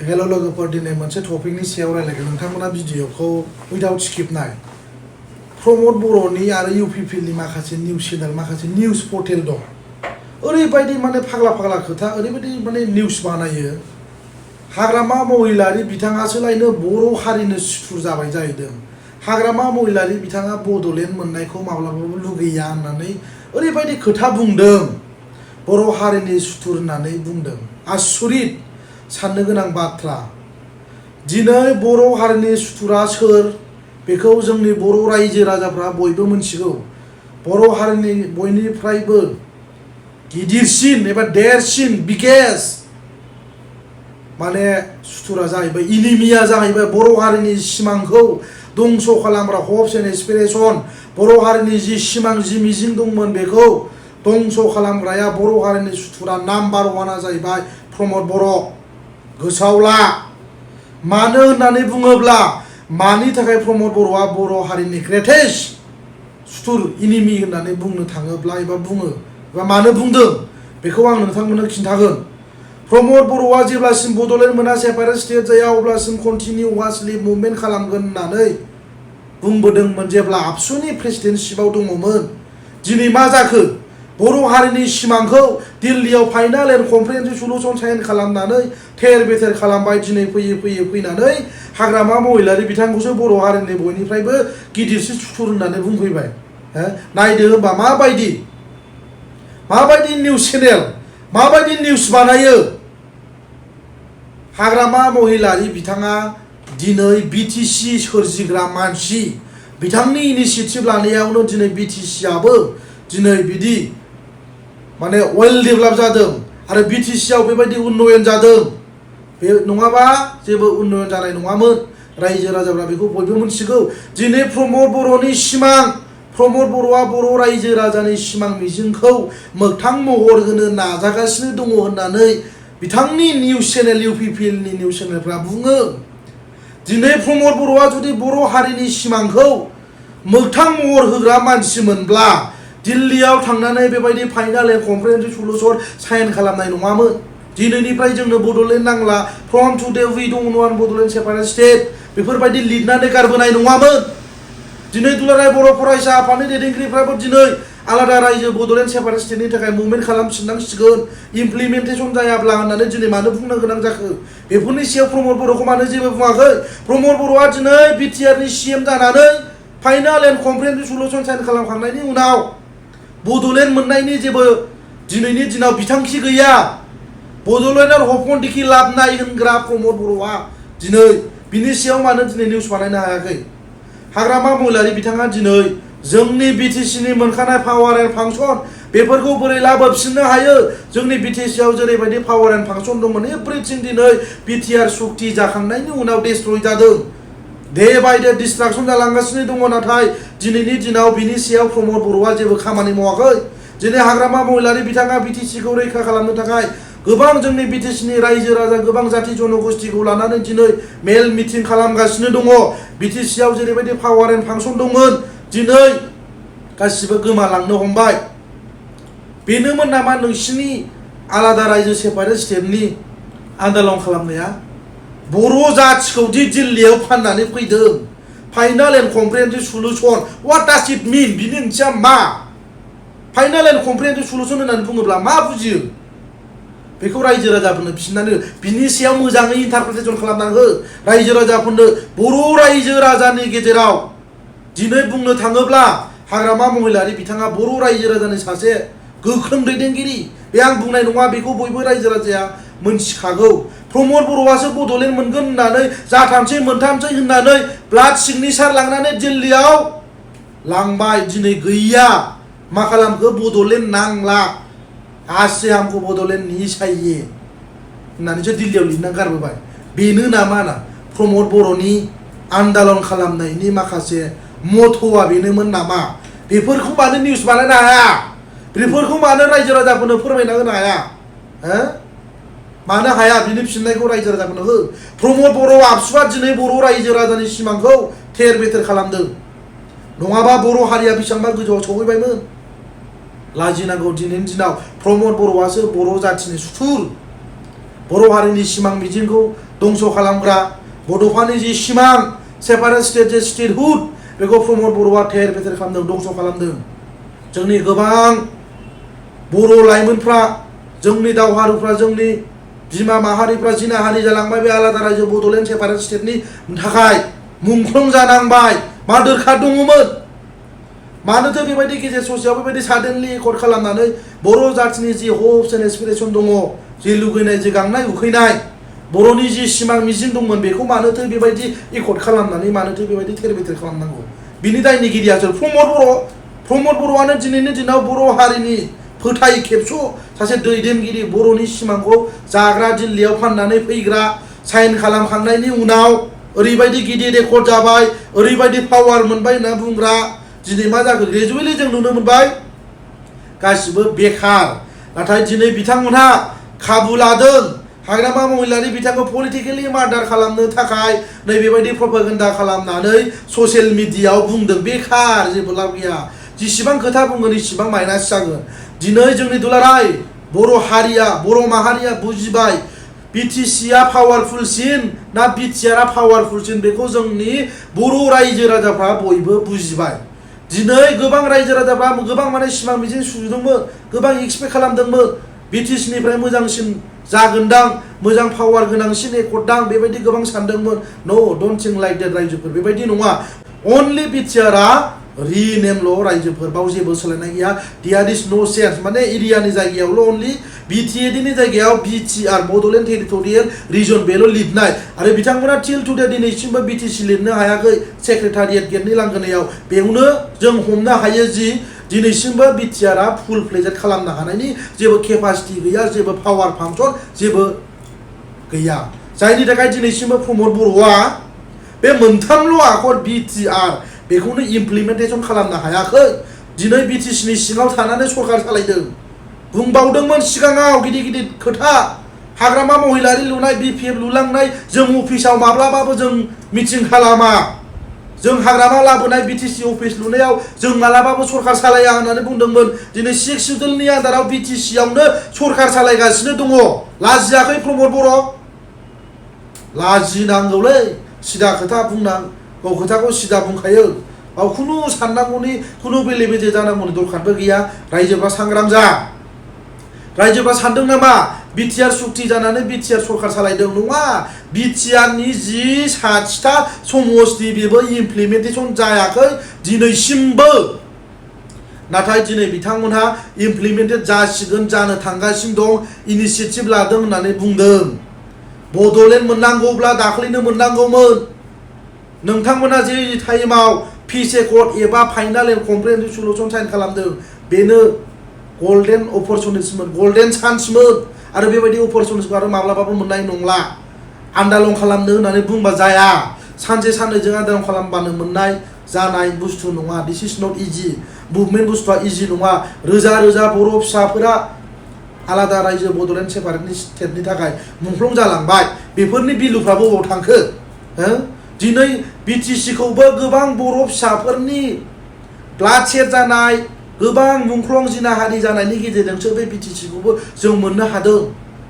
hello लोगोफोर दिनै मोनसे टपिकनि सायाव रायलायगोन नोंथांमोना भिडिअखौ उइदाउट स्किप नाय प्रमद बर'नि आरो इउपिपिएलनि माखासे निउस चेनेल माखासे निउस पर्टेल दं ओरैबायदि माने फाग्ला फाग्ला खोथा ओरैबायदि माने निउस बानायो हाग्रामा महिलारि बिथाङासो लायनो बर' हारिनो सुथुर जाबाय जाहैदों हाग्रामा महिलारि बिथाङा बड'लेण्ड मोननायखौ माब्लाबाबो लुगैया होननानै ओरैबायदि खोथा बुंदों बर' हारिनि सुथुर होननानै बुंदों आसरित साननो गोनां बाथ्रा दिनै बर' हारिनि सुथुरा सोर बेखौ जोंनि बर' रायजो राजाफ्रा बयबो मिथिगौ बर' हारिनि बयनिफ्रायबो गिदिरसिन एबा देरसिन बिगेस्ट माने सुथुरा जाहैबाय इनिमिया जाहैबाय बर' हारिनि सिमांखौ दंस' खालामग्रा हप्स एन्ड एसपिरेसन बर' हारिनि जि सिमां जि मिजिं दंमोन बेखौ दंस' खालामग्राया बर' हारिनि सुथुरा नाम्बार वानआ जाहैबाय प्रमद बर' गोसोआव ला मानो होननानै बुङोब्ला मानि थाखाय प्रमद बर'आ बर' हारिनि ग्रेटेस्ट सुथुर इनिमि होननानै बुंनो थाङोब्ला एबा बुङो एबा मानो बुंदों बेखौ आं नोंथांमोननो खिन्थागोन प्रमद बर'आ जेब्लासिम बड'लेण्ड मोना सेपारेट स्टेट जाया अब्लासिम कन्टिनिउवासलि मुभमेन्ट खालामगोन होननानै बुंबोदोंमोन जेब्ला आबसुनि प्रेसिडेन्टशिपआव दङमोन दिनै मा जाखो बर' हारिनि सिमांखौ दिल्लीयाव final and comprehensive solution sign खालामनानै थेर बेथेर खालामबाय दिनै फैयै फैनानै हाग्रामा महिलारि बिथांखौसो बर' हारिनि बयनिफ्रायबो गिदिरसिन सुथुर होननानै बुंफैबाय नायदो होनबा माबायदि निउस चेनेल माबायदि निउस बानायो हाग्रामा महिलारि बिथाङा दिनै बिटिसि सोरजिग्रा मानसि बिथांनि इनिसिएटिभ लानायावनो दिनै बिटिसिआबो दिनै बिदि माने वेल डेभेलप जादों आरो बिटिसिआव बेबायदि उन्नयन जादों बे नङाबा जेबो उन्नयन जानाय नङामोन रायजो राजाफ्रा बेखौ बयबो मिथिगौ दिनै प्रमद बर'नि सिमां प्रमद बर'आ बर' रायजो राजानि सिमां मिजिंखौ मोगथां महर होनो नाजागासिनो दङ होननानै बिथांनि निउस चेनेल इउपिपिएलनि निउस चेनेलफ्रा बुङो दिनै प्रमद बर'आ जुदि बर' हारिनि सिमांखौ मोगथां महर होग्रा मानसिमोनब्ला दिल्लीयाव थांनानै बेबायदि final and comprehensive solution sign खालामनाय नङामोन दिनैनिफ्राय जोंनो बड'लेण्ड नांला from today we don't want Bodoland separate state बेफोरबायदि लिरनानै गारबोनाय नङामोन दिनै दुलाराय बर' फरायसा आफादनि दैदेनगिरिफ्राबो दिनै आलादा रायजो बड'लेण्ड सेपारेट स्टेटनि थाखाय मुभमेन्ट खालामफिननांसिगोन इमप्लिमेन्टेसन जायाब्ला होननानै दिनै मानो बुंनो गोनां जाखो बेफोरनि सायाव प्रमद बर'खौ मानो जेबो बुङाखै प्रमद बर'आ दिनै बिटिआरनि सिएम जानानै final and comprehensive solution sign खालामखांनायनि उनाव बड'लेण्ड मोननायनि जेबो दिनैनि दिनाव बिथांखि गैया बड'लेण्डआव हफनदिखि लाबनाय होनग्रा प्रमद बर'आ दिनै बिनि सायाव मानो दिनै निउस बानायनो हायाखै हाग्रामा महिलारि बिथाङा दिनै जोंनि बिटिसिनि मोनखानाय पावार एन्ड फांसन बेफोरखौ बोरै लाबोफिननो हायो जोंनि बिटिसिआव जेरैबायदि पावार एन्ड फांसन दंमोन एभ्रिथिं दिनै बिटिआर सुक्ति जाखांनायनि उनाव डेस्ट्रय जादों डे बाय डे डिस्ट्राक्सन जालांगासिनो दङ नाथाय दिनैनि दिनाव बिनि सायाव प्रमद बर'आ जेबो खामानि मावाखै दिनै हाग्रामा महिलारि बिथाङा बिटिसिखौ रैखा खालामनो थाखाय गोबां जोंनि बिटिसिनि रायजो राजा गोबां जाथि जनगोष्ठीखौ लानानै दिनै मेल मिटिं खालामगासिनो दङ बिटिसिआव जेरैबायदि पावार एन्ड फांसन दंमोन दिनै गासिबो गोमालांनो हमबाय बेनोमोन नामा नोंसिनि आलादा रायजो सेपारेट स्टेटनि आन्दोलन खालामनाया बर' जाथिखौ दि दिल्लीयाव फाननानै फैदों final and comprehensive solution what does it mean बिनि ओंथिया मा फाइनाल एन्ड कमप्रिहेन्सिभ सल्युसन होननानै बुङोब्ला मा बुजियो बेखौ रायजो राजाफोरनो फिननानै बिनि सायाव मोजाङै इन्टारप्रिटेसन खालामनानै हो रायजो राजाफोरनो बर' रायजो राजानि गेजेराव दिनै बुंनो थाङोब्ला हाग्रामा महिलारि बिथाङा बर' रायजो राजानि सासे गोख्रों दैदेनगिरि बे आं बुंनाय नङा बेखौ बयबो रायजो राजाया मोनथिखागौ प्रमद बर'आसो बड'लेण्ड मोनगोन होननानै जाथामसै मोनथामसै होननानै ब्लाड सिगनेचार लांनानै दिल्लीयाव लांबाय दिनै गैया मा खालामखो बड'लेण्ड नांला आज से हमको बड'लेण्ड नहीं चाहिए होननानैसो दिल्लीयाव लिरना गारबोबाय बेनो नामा ना प्रमद बर'नि आन्दोलन खालामनायनि माखासे मथ'आ बेनोमोन नामा बेफोरखौ मानो निउस बानायनो हाया बेफोरखौ मानो रायजो राजाफोरनो फोरमायना होनो हाया मानो हाया बिनि फिननायखौ रायजो राजाफोरनो हो प्रमद बर' आबसुआ दिनै बर' रायजो राजानि सिमांखौ थेर बेथेर खालामदों नङाबा बर' हारिया बेसेबांबा गोजौआव सौहैबायमोन लाजिनांगौ दिनैनि दिनाव प्रमद बर'आसो बर' जाथिनि सुथुर बर' हारिनि सिमां मिजिंखौ दंस' खालामग्रा बड'फानि जि सिमां सेपारेट स्टेट जे स्टेटहुड बेखौ प्रमद बर'आ थेर बेथेर खालामदों दंस' खालामदों जोंनि गोबां बर' लाइमोनफ्रा जोंनि दावहारुफ्रा जोंनि बिमा माहारिफ्रा जिनाहारि जालांबाय बे आलादा रायजो बड'लेण्ड सेपारेट स्टेटनि थाखाय मुंख्लं जानांबाय मा दरखार दङमोन मानोथो बेबायदि गेजेर ससेयाव बेबायदि साडेनलि एकर्ड खालामनानै बर' जाथिनि जि हप्स एन्ड एसपिरेसन दङ जि लुगैनाय जि गांनाय उखैनाय बर'नि जि सिमां मिजिं दंमोन बेखौ मानोथो बेबायदि एकर्ड खालामनानै मानोथो बेबायदि थेर बेथेर खालामनांगौ बिनि दायनिगिरिया सोर प्रमद बर'आनो दिनैनि दिनाव बर' हारिनि फोथाय खेबस' सासे दैदेनगिरि बर'नि सिमांखौ जाग्रा दिल्लीयाव फाननानै फैग्रा साइन खालामखांनायनि उनाव ओरैबायदि गिदिर रेकर्ड जाबाय ओरैबायदि पावार मोनबाय होनना बुंग्रा दिनै मा जाखो ग्रेजुवेलि जों नुनो मोनबाय गासिबो बेखार नाथाय दिनै बिथांमोनहा खाबु लादों हाग्रामा महिलारि बिथांखौ पलिटिकेलि मार्डार खालामनो थाखाय नैबेबायदि प्रपागेन्डा खालामनानै ससियेल मिडियायाव बुंदों बेखार जेबो लाब गैया जेसेबां खोथा बुंगोन इसेबां माइनास जागोन दिनै जोंनि दुलाराय बर' हारिया बर' माहारिया बुजिबाय बिटिसिआ पावारफुलसिन ना बिटिआरआ पावारफुलसिन बेखौ जोंनि बर' रायजो राजाफ्रा बयबो बुजिबाय दिनै गोबां रायजो राजाफ्रा गोबां माने सिमां मिजिं सुजुदोंमोन गोबां एक्सपेक्ट खालामदोंमोन बिटिसिनिफ्राय मोजांसिन जागोनदां मोजां पावार गोनांसिन एकर्डदां बेबायदि गोबां सानदोंमोन नो डोन्ट थिंक लाइक दैट रायजोफोर बेबायदि नङा अनलि बिटिआरआ रिनेमल' रायजोफोर बाव जेबो सोलायनाय गैया देयर इज नो चेन्ज माने एरियानि जायगायावल' अनलि बिटिएडिनि जायगायाव बिटिआर बड'लेण्ड टेरिटरियेल रिजन बेल' लिरनाय आरो बिथांमोना टिल टुडे दिनैसिमबो बिटिसि लिरनो हायाखै सेक्रेटारियेट गेटनि लांगोनायाव बेयावनो जों हमनो हायो जि दिनैसिमबो बिटिआरआ फुल फ्लेजेड खालामनो हानायनि जेबो केपासिटि गैया जेबो पावार फांसन जेबो गैया जायनि थाखाय दिनैसिमबो प्रमद बर'आ बे मोनथामल' आखर बिटिआर बेखौनो इमप्लिमेन्टेसन खालामनो हायाखै दिनै बिटिसिनि सिङाव थानानै सरकार सालायदों बुंबावदोंमोन सिगाङाव गिदिर गिदिर खोथा हाग्रामा महिलारि लुनाय बिपिएफ लुलांनाय जों अफिसाव माब्लाबाबो जों मिटिं खालामा जों हाग्रामा लाबोनाय बिटिसि अफिस लुनायाव जों मालाबाबो सरकार सालाया होननानै बुंदोंमोन दिनै 6 सिडुलनि आन्दाराव बिटिसियावनो सरकार सालायगासिनो दङ लाजियाखै प्रमद बर' लाजिनांगौलै सिदा खोथा बुंनांगौ खोथाखौ सिदा बुंखायो बाव खुनु साननांगौनि खुनु बेले बेजे जानांगौनि दरखारबो गैया रायजोफ्रा सांग्रां जा रायजोफ्रा सानदों नामा बिटिआर सुक्ति जानानै बिटिआर सरकार सालायदों नङा बिटिआरनि जि 60टा समस्ति बेबो इमप्लिमेन्टेसन जायाखै दिनैसिमबो नाथाय दिनै बिथांमोनहा इमप्लिमेन्टेड जासिगोन जानो थांगासिनो दं इनिशिएटिभ लादों होननानै बुंदों बड'लेण्ड मोननांगौब्ला दाख्लैनो मोननांगौमोन नोंथांमोना जे टाइमाव पिस एकर्ड एबा final and comprehensive solution sign खालामदों बेनो गल्डेन अपरचुनिटिमोन गल्डेन चान्समोन आरो बेबायदि अपरचुनिटिखौ आरो माब्लाबाबो मोननाय नंला आन्दालन खालामनो होननानै बुंबा जाया सानसे साननैजों आन्दालन खालामबानो मोननाय जानाय बुस्थु नङा दिस इज नट इजि मुभमेन्ट बुस्थुआ इजि नङा रोजा रोजा बर' फिसाफोरा आलादा रायजो बड'लेण्ड सेपारेटनि स्टेटनि थाखाय मुंख्लं जालांबाय बेफोरनि बिलुफ्राबो बबाव थांखो दिनै बिटिसिखौबो गोबां बर' फिसाफोरनि ब्लाड शेड जानाय गोबां मुंख्लं जिनाहारि जानायनि गेजेरजोंसो बे बिटिसिखौबो जों मोननो हादों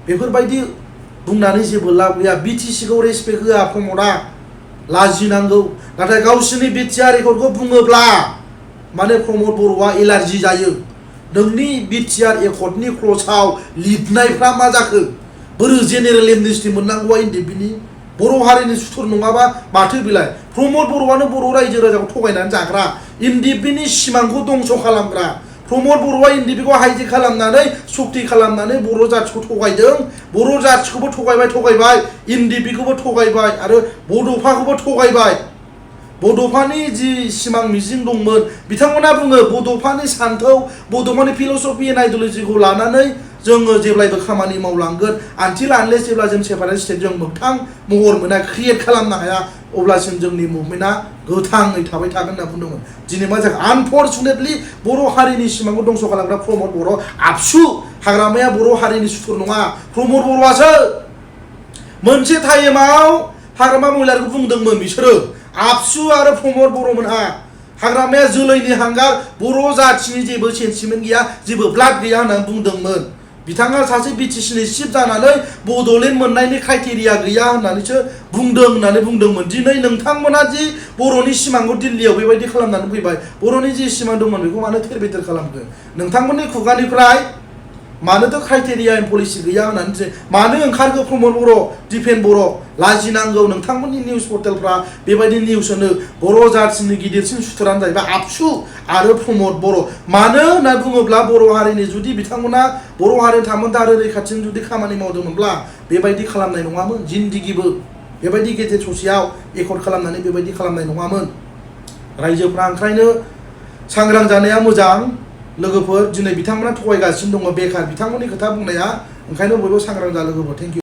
बेफोरबायदि बुंनानै जेबो लाब गैया बिटिसिखौ रेसपेक्ट होआ प्रमदआ लाजिनांगौ नाथाय गावसोरनि बिटिआर रेकर्डखौ बुङोब्ला माने प्रमद बर'आ एलार्जि जायो नोंनि बिटिआर एकर्डनि क्लसाव लिरनायफ्रा मा जाखो बोरो जेनेरेल एमनेस्टि मोननांगौआ एनडिएफबिनि बर' हारिनि सुथुर नङाबा माथो बिलाय प्रमद बर'आनो बर' रायजो राजाखौ थगायनानै जाग्रा एनडिएफबिनि सिमांखौ दंस' खालामग्रा प्रमद बर'आ एनडिएफबिखौ हाइजेक खालामनानै सक्ति खालामनानै बर' जाथिखौ थगायदों बर' जाथिखौबो थगायबाय एनडिएफबिखौबो थगायबाय आरो बड'फाखौबो थगायबाय बड'फानि जि सिमां मिजिं दंमोन बिथांमोना बुङो बड'फानि सान्थौ बड'फानि फिलसफि एन्ड आइडिय'लजिखौ लानानै जोङो जेब्लायबो खामानि मावलांगोन आनटिल आनलेस जेब्ला जों सेपारेट स्टेट जों मोगथां महर मोना क्रिएट खालामनो हाया अब्लासिम जोंनि मुभमेन्टआ गोथाङै थाबाय थागोन होनना बुंदोंमोन दिनै मा जाखो आनफर्चुनेटलि बर' हारिनि सिमांखौ दंस' खालामग्रा प्रमद बर' आबसु हाग्रामाया बर' हारिनि सुथुर नङा प्रमद बर'आसो मोनसे टाइमाव हाग्रामा महिलारिखौ बुंदोंमोन बिसोरो आबसु आरो प्रमद बर'मोनहा हाग्रामाया जोलैनि हांगार बर' जाथिनि जेबो सेन्टिमेन्ट गैया जेबो ब्लाड गैया होननानै बुंदोंमोन बिथाङा सासे बिटिसिनि चिफ जानानै बड'लेण्ड मोननायनि क्राइटेरिया गैया होननानैसो बुंदों होननानै बुंदोंमोन दिनै नोंथांमोना जि बर'नि सिमांखौ दिल्लीयाव बेबायदि खालामनानै फैबाय बर'नि जि सिमां दंमोन बेखौ मानो थेर बेथेर खालामखो नोंथांमोननि खुगानिफ्राय मानोथ' क्राइटेरिया एन्ड पलिसि गैया होननानै मानो ओंखारखो प्रमद बर' दिपेन बर' लाजिनांगौ नोंथांमोननि निउस पर्टेलफ्रा बेबायदि निउस होनो बर' जाथिनि गिदिरसिन सुथुरानो जाहैबाय आबसु आरो प्रमद बर' मानो होनना बुङोब्ला बर' हारिनि जुदि बिथांमोना बर' हारिनि थामोनथा आरो रैखाथिनि जुदि खामानि मावदोंमोनब्ला बेबायदि खालामनाय नङामोन जिन्दिगिबो बेबायदि गेजेर ससेयाव एकर्ड खालामनानै बेबायदि खालामनाय नङामोन रायजोफ्रा ओंखायनो सांग्रां जानाया मोजां लोगोफोर दिनै बिथांमोना थगायगासिनो दङ बेखार बिथांमोननि खोथा बुंनाया ओंखायनो बयबो सांग्रां जा लोगोफोर थेंक इउ